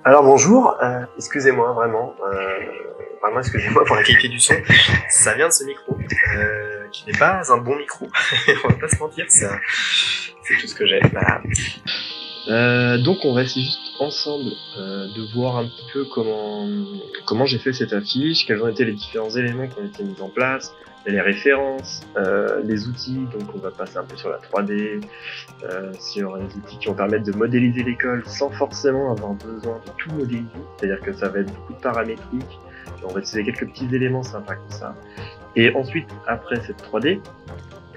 Alors bonjour, excusez-moi vraiment excusez-moi pour la qualité du son, ça vient de ce micro, qui n'est pas un bon micro, on va pas se mentir, c'est tout ce que j'ai. Voilà. Donc on va essayer juste ensemble de voir un petit peu comment j'ai fait cette affiche, quels ont été les différents éléments qui ont été mis en place, les références, les outils, donc on va passer un peu sur la 3D, sur les outils qui vont permettre de modéliser l'école sans forcément avoir besoin de tout modéliser, c'est-à-dire que ça va être beaucoup de paramétrique, on va utiliser quelques petits éléments sympas comme ça. Et ensuite, après cette 3D,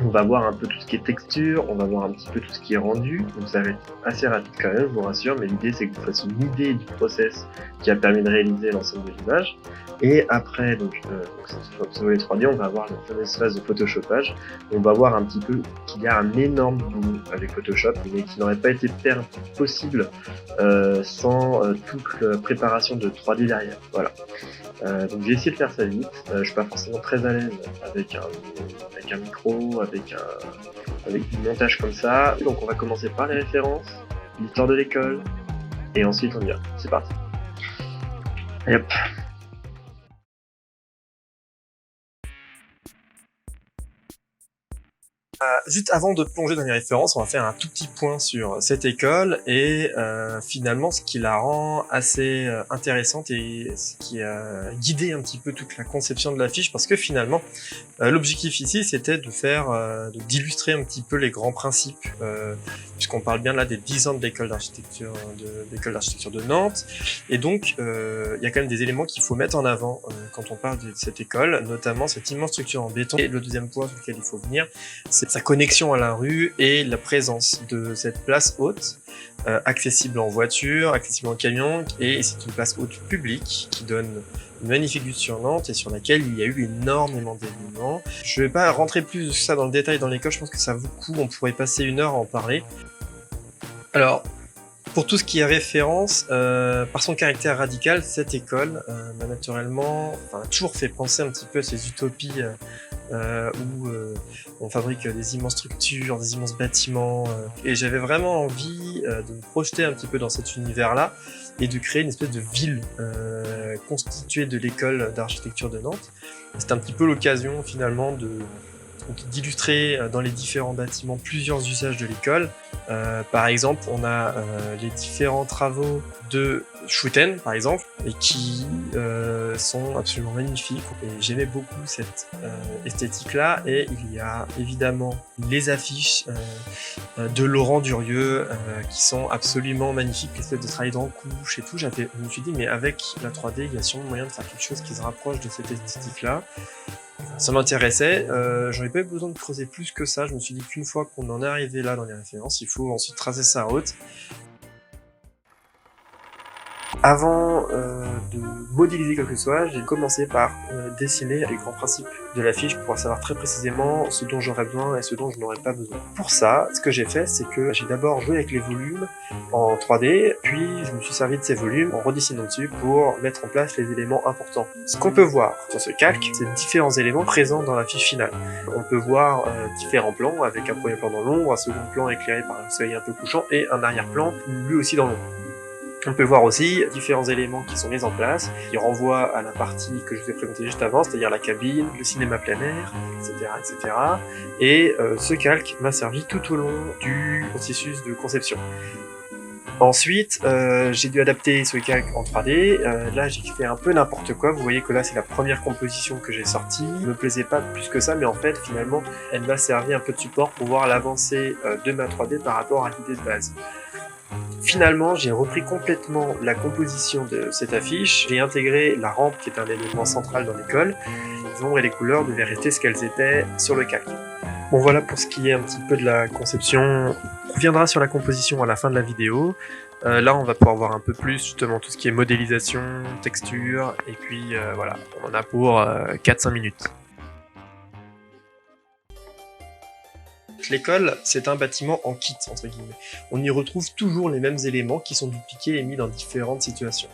on va voir un peu tout ce qui est texture, on va voir un petit peu tout ce qui est rendu, donc ça va être assez rapide quand même, je vous rassure, mais l'idée c'est que vous fassiez une idée du process qui a permis de réaliser l'ensemble de l'image. Et après, donc ce volet 3D, on va avoir la fameuse phase de photoshopage. On va voir un petit peu qu'il y a un énorme boulot avec Photoshop, mais qui n'aurait pas été possible sans toute la préparation de 3D derrière. Voilà. Donc j'ai essayé de faire ça vite. Je suis pas forcément très à l'aise avec un micro, avec du montage comme ça. Donc on va commencer par les références, l'histoire de l'école, et ensuite on y va. C'est parti. Et hop. Juste avant de plonger dans les références, on va faire un tout petit point sur cette école et finalement ce qui la rend assez intéressante et ce qui a guidé un petit peu toute la conception de l'affiche, parce que finalement l'objectif ici c'était d'illustrer un petit peu les grands principes, puisqu'on parle bien là des 10 ans de l'école d'architecture de Nantes, et donc il y a quand même des éléments qu'il faut mettre en avant quand on parle de cette école, notamment cette immense structure en béton. Et le deuxième point sur lequel il faut venir, c'est sa connexion à la rue et la présence de cette place haute, accessible en voiture, accessible en camion, et c'est une place haute publique qui donne une magnifique vue sur Nantes et sur laquelle il y a eu énormément d'événements. Je vais pas rentrer plus de ça dans le détail dans l'école, je pense que ça vaut le coup, on pourrait passer 1 heure à en parler. Alors, pour tout ce qui est référence, par son caractère radical, cette école m'a naturellement toujours fait penser un petit peu à ces utopies où on fabrique des immenses structures, des immenses bâtiments, et j'avais vraiment envie de me projeter un petit peu dans cet univers-là et de créer une espèce de ville constituée de l'école d'architecture de Nantes. C'était un petit peu l'occasion finalement d'illustrer dans les différents bâtiments plusieurs usages de l'école. Par exemple, on a les différents travaux de Schouten, par exemple, et qui sont absolument magnifiques. Et j'aimais beaucoup cette esthétique-là. Et il y a évidemment les affiches de Laurent Durieux qui sont absolument magnifiques, l'espèce de travail en couche et tout. Je me suis dit, mais avec la 3D, il y a sûrement moyen de faire quelque chose qui se rapproche de cette esthétique-là. Ça m'intéressait, j'en ai pas eu besoin de creuser plus que ça, je me suis dit qu'une fois qu'on en est arrivé là dans les références, il faut ensuite tracer sa route. Avant de modéliser quoi que ce soit, j'ai commencé par dessiner les grands principes de l'affiche pour pouvoir savoir très précisément ce dont j'aurais besoin et ce dont je n'aurais pas besoin. Pour ça, ce que j'ai fait, c'est que j'ai d'abord joué avec les volumes en 3D, puis je me suis servi de ces volumes en redessinant dessus pour mettre en place les éléments importants. Ce qu'on peut voir sur ce calque, c'est différents éléments présents dans l'affiche finale. On peut voir différents plans, avec un premier plan dans l'ombre, un second plan éclairé par un soleil un peu couchant, et un arrière-plan lui aussi dans l'ombre. On peut voir aussi différents éléments qui sont mis en place, qui renvoient à la partie que je vous ai présentée juste avant, c'est-à-dire la cabine, le cinéma plein air, etc. etc. Et ce calque m'a servi tout au long du processus de conception. Ensuite, j'ai dû adapter ce calque en 3D. Là, j'ai fait un peu n'importe quoi. Vous voyez que là, c'est la première composition que j'ai sortie. Elle me plaisait pas plus que ça, mais en fait, finalement, elle m'a servi un peu de support pour voir l'avancée de ma 3D par rapport à l'idée de base. Finalement, j'ai repris complètement la composition de cette affiche. J'ai intégré la rampe, qui est un élément central dans l'école. Les ombres et les couleurs devaient rester ce qu'elles étaient sur le calque. Bon, voilà pour ce qui est un petit peu de la conception. On reviendra sur la composition à la fin de la vidéo. Là, on va pouvoir voir un peu plus justement tout ce qui est modélisation, texture, et puis voilà, on en a pour 4-5 minutes. L'école, c'est un bâtiment en kit, entre guillemets. On y retrouve toujours les mêmes éléments qui sont dupliqués et mis dans différentes situations.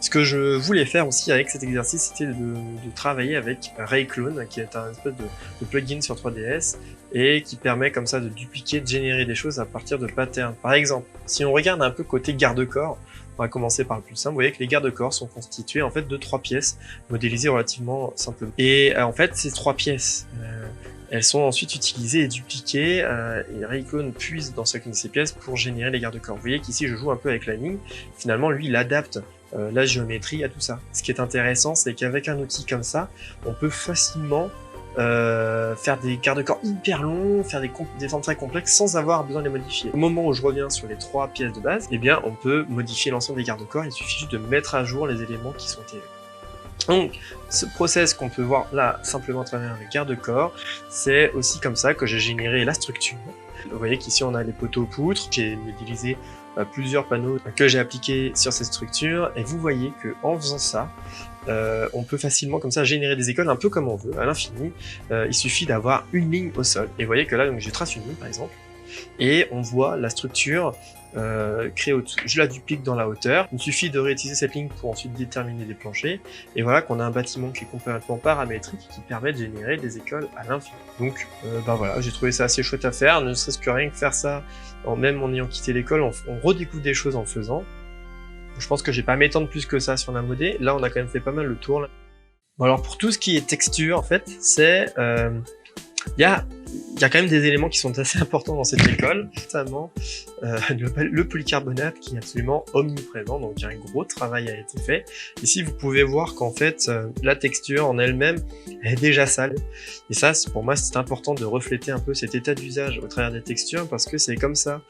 Ce que je voulais faire aussi avec cet exercice, c'était de travailler avec Rayclone, qui est un espèce de plugin sur 3DS, et qui permet comme ça de dupliquer, de générer des choses à partir de patterns. Par exemple, si on regarde un peu côté garde-corps, on va commencer par le plus simple, vous voyez que les garde-corps sont constitués en fait de 3 pièces, modélisées relativement simplement. Et en fait, ces 3 pièces, elles sont ensuite utilisées et dupliquées, et Rayclone puise dans chacune de ces pièces pour générer les garde-corps. Vous voyez qu'ici, je joue un peu avec la ligne. Finalement, lui, il adapte la géométrie à tout ça. Ce qui est intéressant, c'est qu'avec un outil comme ça, on peut facilement faire des garde-corps hyper longs, faire des formes très complexes sans avoir besoin de les modifier. Au moment où je reviens sur les 3 pièces de base, eh bien, on peut modifier l'ensemble des garde-corps, il suffit juste de mettre à jour les éléments qui sont élevés. Donc, ce process qu'on peut voir là, simplement à travers les garde-corps, c'est aussi comme ça que j'ai généré la structure. Vous voyez qu'ici on a les poteaux poutres, j'ai modélisé plusieurs panneaux que j'ai appliqués sur cette structure, et vous voyez que en faisant ça, on peut facilement comme ça générer des écoles un peu comme on veut, à l'infini. Il suffit d'avoir une ligne au sol. Et vous voyez que là, donc, je trace une ligne par exemple, et on voit la structure créée au-dessus. Je la duplique dans la hauteur. Il suffit de réutiliser cette ligne pour ensuite déterminer des planchers. Et voilà qu'on a un bâtiment qui est complètement paramétrique et qui permet de générer des écoles à l'infini. Donc, ben voilà, j'ai trouvé ça assez chouette à faire. Ne serait-ce que rien que faire ça, même en ayant quitté l'école, on redécouvre des choses en le faisant. Je pense que j'ai pas à m'étendre plus que ça sur la modé. Là, on a quand même fait pas mal le tour. Là. Bon, alors pour tout ce qui est texture, en fait, c'est il y a quand même des éléments qui sont assez importants dans cette école, notamment le polycarbonate qui est absolument omniprésent, donc il y a un gros travail a été fait. Ici, vous pouvez voir qu'en fait, la texture en elle-même est déjà sale. Et ça, pour moi, c'est important de refléter un peu cet état d'usage au travers des textures, parce que c'est comme ça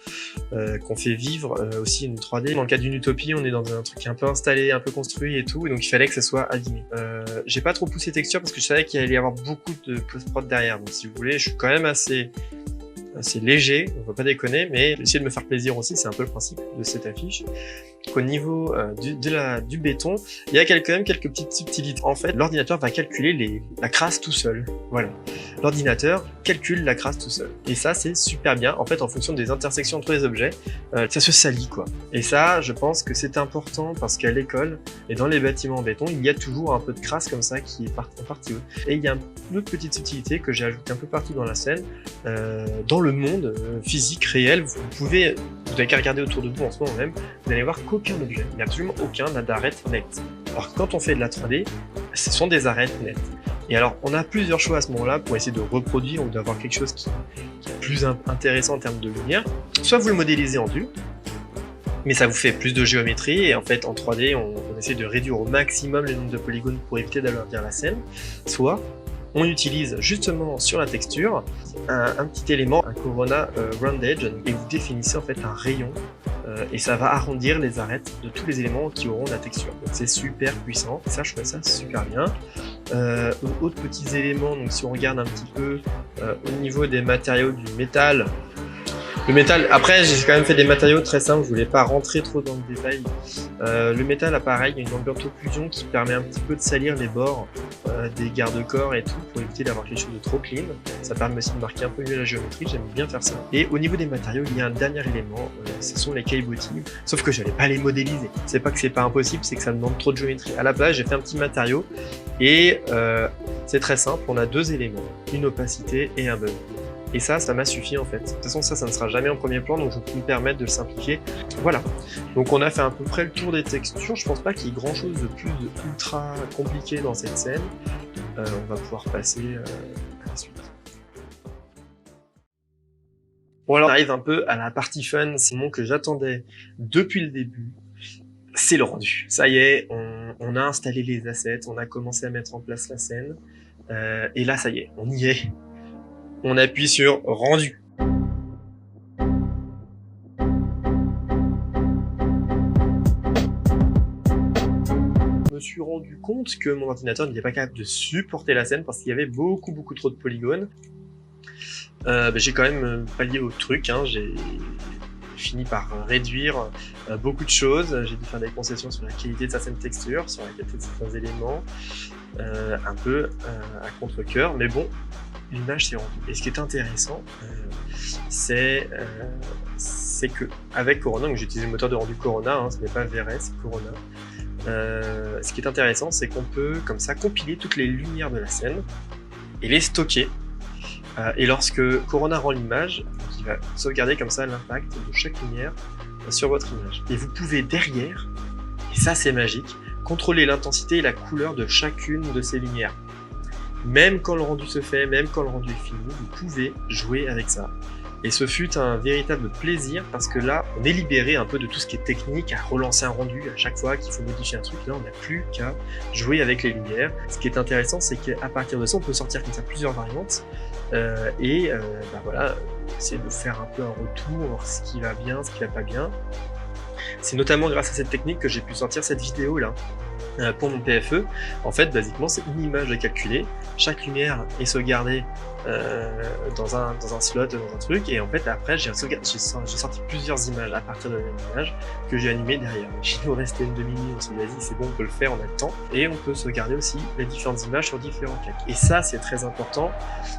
qu'on fait vivre aussi une 3D. Dans le cas d'une utopie, on est dans un truc un peu installé, un peu construit et tout, et donc il fallait que ça soit abîmé. J'ai pas trop poussé texture parce que je savais qu'il allait y avoir beaucoup de post-prod derrière, donc si vous voulez, je suis quand même assez léger, on va pas déconner, mais j'ai essayé de me faire plaisir aussi, c'est un peu le principe de cette affiche. Au niveau du béton, il y a quand même quelques petites subtilités. En fait, l'ordinateur va calculer la crasse tout seul. Voilà. L'ordinateur calcule la crasse tout seul. Et ça, c'est super bien. En fait, en fonction des intersections entre les objets, ça se salit, quoi. Et ça, je pense que c'est important parce qu'à l'école et dans les bâtiments en béton, il y a toujours un peu de crasse comme ça qui est en partie haute. Et il y a une autre petite subtilité que j'ai ajoutée un peu partout dans la scène. Dans le monde physique, réel, vous n'avez qu'à regarder autour de vous en ce moment même, vous allez voir qu'aucun objet, il n'y a absolument aucun, n'a d'arête nette. Alors quand on fait de la 3D, ce sont des arêtes nettes. Et alors on a plusieurs choix à ce moment-là pour essayer de reproduire ou d'avoir quelque chose qui est plus intéressant en termes de lumière. Soit vous le modélisez en vue, mais ça vous fait plus de géométrie, et en fait en 3D on essaie de réduire au maximum le nombre de polygones pour éviter d'alourdir la scène. Soit on utilise justement sur la texture un petit élément, un Corona Round Edge, et vous définissez en fait un rayon, et ça va arrondir les arêtes de tous les éléments qui auront la texture. Donc c'est super puissant, ça je trouve ça super bien. Autres petits éléments, donc si on regarde un petit peu au niveau des matériaux du métal, le métal, après j'ai quand même fait des matériaux très simples, je voulais pas rentrer trop dans le détail. Le métal, pareil, il y a une ambiance occlusion qui permet un petit peu de salir les bords des garde-corps et tout, pour éviter d'avoir quelque chose de trop clean. Ça permet aussi de marquer un peu mieux la géométrie, j'aime bien faire ça. Et au niveau des matériaux, il y a un dernier élément, ce sont les caillebotis, sauf que j'allais pas les modéliser. C'est pas que c'est pas impossible, c'est que ça demande trop de géométrie. À la place, j'ai fait un petit matériau, et c'est très simple, on a 2 éléments, une opacité et un bump. Et ça m'a suffi en fait. De toute façon, ça ne sera jamais en premier plan, donc je peux me permettre de le simplifier. Voilà. Donc on a fait à peu près le tour des textures. Je pense pas qu'il y ait grand chose de plus ultra compliqué dans cette scène. On va pouvoir passer à la suite. Bon alors, on arrive un peu à la partie fun, c'est le moment que j'attendais depuis le début. C'est le rendu. Ça y est, on a installé les assets, on a commencé à mettre en place la scène. Et là, ça y est, on y est. On appuie sur rendu. Je me suis rendu compte que mon ordinateur n'était pas capable de supporter la scène parce qu'il y avait beaucoup trop de polygones. J'ai quand même pallié au truc, hein. J'ai fini par réduire beaucoup de choses. J'ai dû faire des concessions sur la qualité de certaines textures, sur la qualité de certains éléments, un peu à contre-cœur, mais bon. l'image s'est rendue. Et ce qui est intéressant, c'est que avec Corona, donc j'ai utilisé le moteur de rendu Corona, hein, ce n'est pas VRS, c'est Corona. Ce qui est intéressant, c'est qu'on peut comme ça compiler toutes les lumières de la scène et les stocker. Et lorsque Corona rend l'image, il va sauvegarder comme ça l'impact de chaque lumière sur votre image. Et vous pouvez derrière, et ça c'est magique, contrôler l'intensité et la couleur de chacune de ces lumières. Même quand le rendu se fait, même quand le rendu est fini, vous pouvez jouer avec ça. Et ce fut un véritable plaisir parce que là, on est libéré un peu de tout ce qui est technique, à relancer un rendu à chaque fois qu'il faut modifier un truc. Là, on n'a plus qu'à jouer avec les lumières. Ce qui est intéressant, c'est qu'à partir de ça, on peut sortir comme ça plusieurs variantes voilà, essayer de faire un peu un retour, voir ce qui va bien, ce qui va pas bien. C'est notamment grâce à cette technique que j'ai pu sortir cette vidéo là. Pour mon PFE, en fait, basiquement, c'est une image à calculer. Chaque lumière est sauvegardée dans un slot, dans un truc, et en fait, après, j'ai sorti plusieurs images à partir de la même image que j'ai animées derrière. Il nous restait une demi-minute, on s'est dit, c'est bon, on peut le faire, on a le temps, et on peut sauvegarder aussi les différentes images sur différents clics. Et ça, c'est très important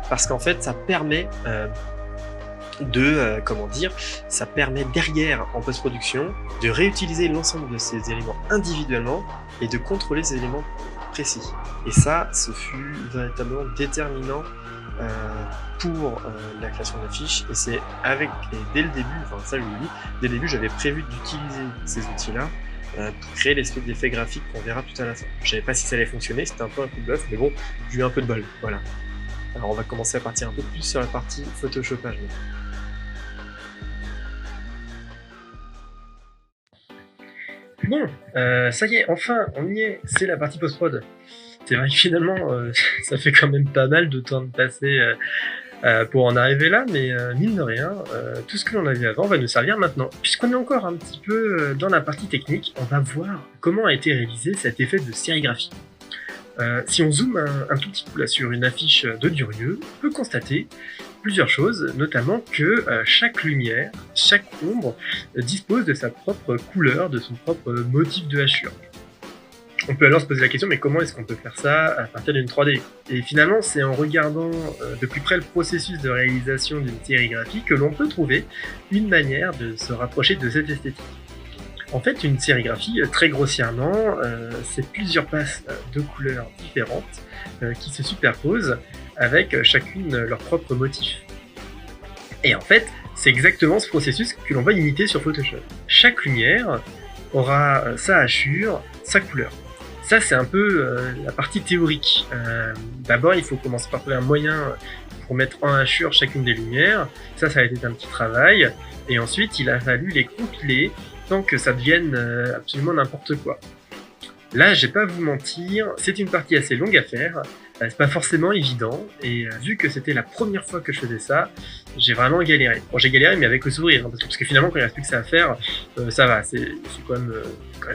parce qu'en fait, ça permet ça permet derrière en post-production de réutiliser l'ensemble de ces éléments individuellement et de contrôler ces éléments précis. Et ça, ce fut véritablement déterminant pour la création de l'affiche. Et c'est dès le début, enfin ça je vous le dis, dès le début j'avais prévu d'utiliser ces outils-là pour créer l'espèce d'effet graphique qu'on verra tout à la fin. Je savais pas si ça allait fonctionner, c'était un peu un coup de bluff, mais bon, j'ai eu un peu de bol, voilà. Alors on va commencer à partir un peu plus sur la partie photoshopage. Bon, ça y est, enfin, on y est, c'est la partie post-prod. C'est vrai que finalement, ça fait quand même pas mal de temps de passer pour en arriver là, mais mine de rien, tout ce que l'on a vu avant va nous servir maintenant. Puisqu'on est encore un petit peu dans la partie technique, on va voir comment a été réalisé cet effet de sérigraphie. Si on zoome un tout petit coup là sur une affiche de Durieux, on peut constater plusieurs choses, notamment que chaque lumière, chaque ombre dispose de sa propre couleur, de son propre motif de hachure. On peut alors se poser la question, mais comment est-ce qu'on peut faire ça à partir d'une 3D? Et finalement, c'est en regardant de plus près le processus de réalisation d'une sérigraphie que l'on peut trouver une manière de se rapprocher de cette esthétique. En fait, une sérigraphie, très grossièrement, c'est plusieurs passes de couleurs différentes qui se superposent avec chacune leur propre motif. Et en fait, c'est exactement ce processus que l'on va imiter sur Photoshop. Chaque lumière aura sa hachure, sa couleur. Ça, c'est un peu la partie théorique. D'abord, il faut commencer par trouver un moyen pour mettre en hachure chacune des lumières. Ça a été un petit travail. Et ensuite, il a fallu les compiler tant que ça devienne absolument n'importe quoi. Là, je vais pas vous mentir, c'est une partie assez longue à faire, c'est pas forcément évident, et vu que c'était la première fois que je faisais ça, j'ai vraiment galéré. Bon, j'ai galéré, mais avec le sourire, hein, parce que finalement, quand il reste plus que ça à faire, ça va, c'est quand même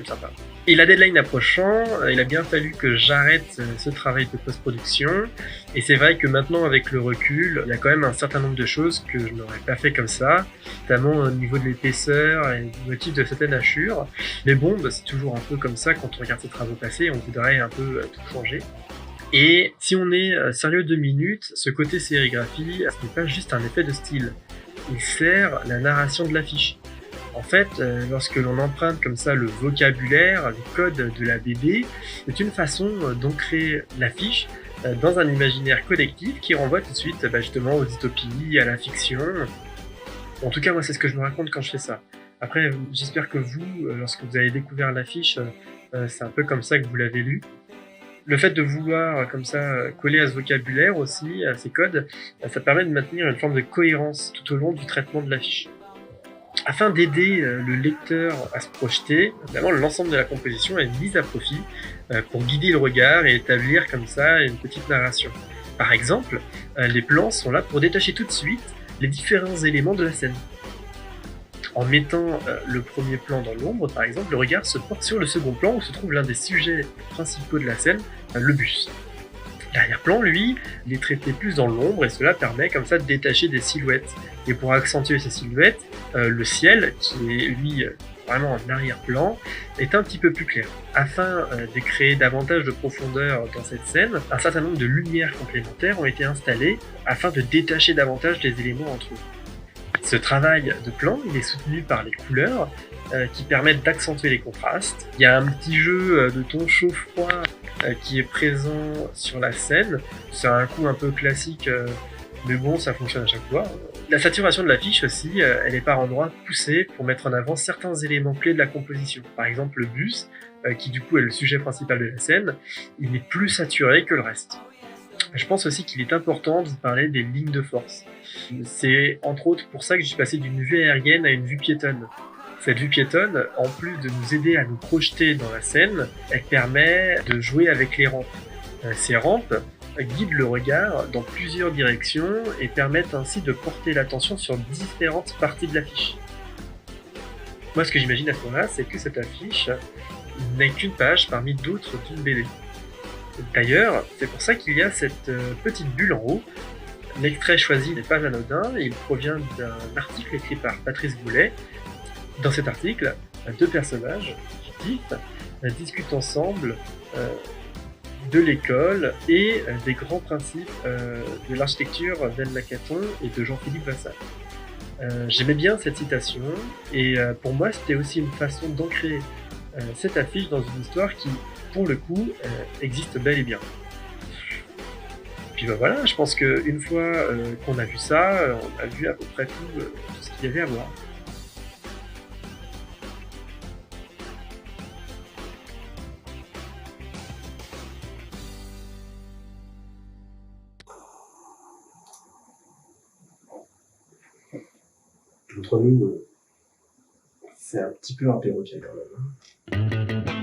sympa. Et la deadline approchant, il a bien fallu que j'arrête ce travail de post-production, et c'est vrai que maintenant, avec le recul, il y a quand même un certain nombre de choses que je n'aurais pas fait comme ça, notamment au niveau de l'épaisseur et du motif de certaines hachures. Mais bon, c'est toujours un peu comme ça quand on regarde ses travaux passés, on voudrait un peu tout changer. Et si on est sérieux 2 minutes, ce côté sérigraphie, ce n'est pas juste un effet de style, il sert la narration de l'affiche. En fait, lorsque l'on emprunte comme ça le vocabulaire, les codes de la BD, c'est une façon d'ancrer l'affiche dans un imaginaire collectif qui renvoie tout de suite justement aux dystopies, à la fiction. En tout cas, moi, c'est ce que je me raconte quand je fais ça. Après, j'espère que vous, lorsque vous avez découvert l'affiche, c'est un peu comme ça que vous l'avez lu. Le fait de vouloir comme ça coller à ce vocabulaire aussi, à ces codes, ça permet de maintenir une forme de cohérence tout au long du traitement de l'affiche. Afin d'aider le lecteur à se projeter, évidemment, l'ensemble de la composition est mise à profit pour guider le regard et établir comme ça une petite narration. Par exemple, les plans sont là pour détacher tout de suite les différents éléments de la scène. En mettant le premier plan dans l'ombre, par exemple, le regard se porte sur le second plan où se trouve l'un des sujets principaux de la scène, le bus. L'arrière-plan, lui, il est traité plus dans l'ombre et cela permet comme ça de détacher des silhouettes. Et pour accentuer ces silhouettes, le ciel, qui est lui vraiment en arrière-plan, est un petit peu plus clair. Afin de créer davantage de profondeur dans cette scène, un certain nombre de lumières complémentaires ont été installées afin de détacher davantage les éléments entre eux. Ce travail de plan, il est soutenu par les couleurs qui permettent d'accentuer les contrastes. Il y a un petit jeu de ton chaud-froid qui est présent sur la scène. C'est un coup un peu classique, mais bon, ça fonctionne à chaque fois. La saturation de l'affiche aussi, elle est par endroits poussée pour mettre en avant certains éléments clés de la composition. Par exemple, le bus, qui du coup est le sujet principal de la scène, il est plus saturé que le reste. Je pense aussi qu'il est important de parler des lignes de force. C'est entre autres pour ça que je suis passé d'une vue aérienne à une vue piétonne. Cette vue piétonne, en plus de nous aider à nous projeter dans la scène, elle permet de jouer avec les rampes. Ces rampes guident le regard dans plusieurs directions et permettent ainsi de porter l'attention sur différentes parties de l'affiche. Moi, ce que j'imagine à ce moment-là, c'est que cette affiche n'est qu'une page parmi d'autres d'une BD. D'ailleurs, c'est pour ça qu'il y a cette petite bulle en haut. L'extrait choisi n'est pas anodin, il provient d'un article écrit par Patrice Boulet. Dans cet article, deux personnages fictifs discutent ensemble de l'école et des grands principes de l'architecture d'Anne Lacaton et de Jean-Philippe Vassal. J'aimais bien cette citation, et pour moi c'était aussi une façon d'ancrer cette affiche dans une histoire qui, pour le coup, existe bel et bien. Puis bah voilà, je pense qu'une fois qu'on a vu ça, on a vu à peu près tout ce qu'il y avait à voir. Entre nous, c'est un petit peu un perroquet quand même.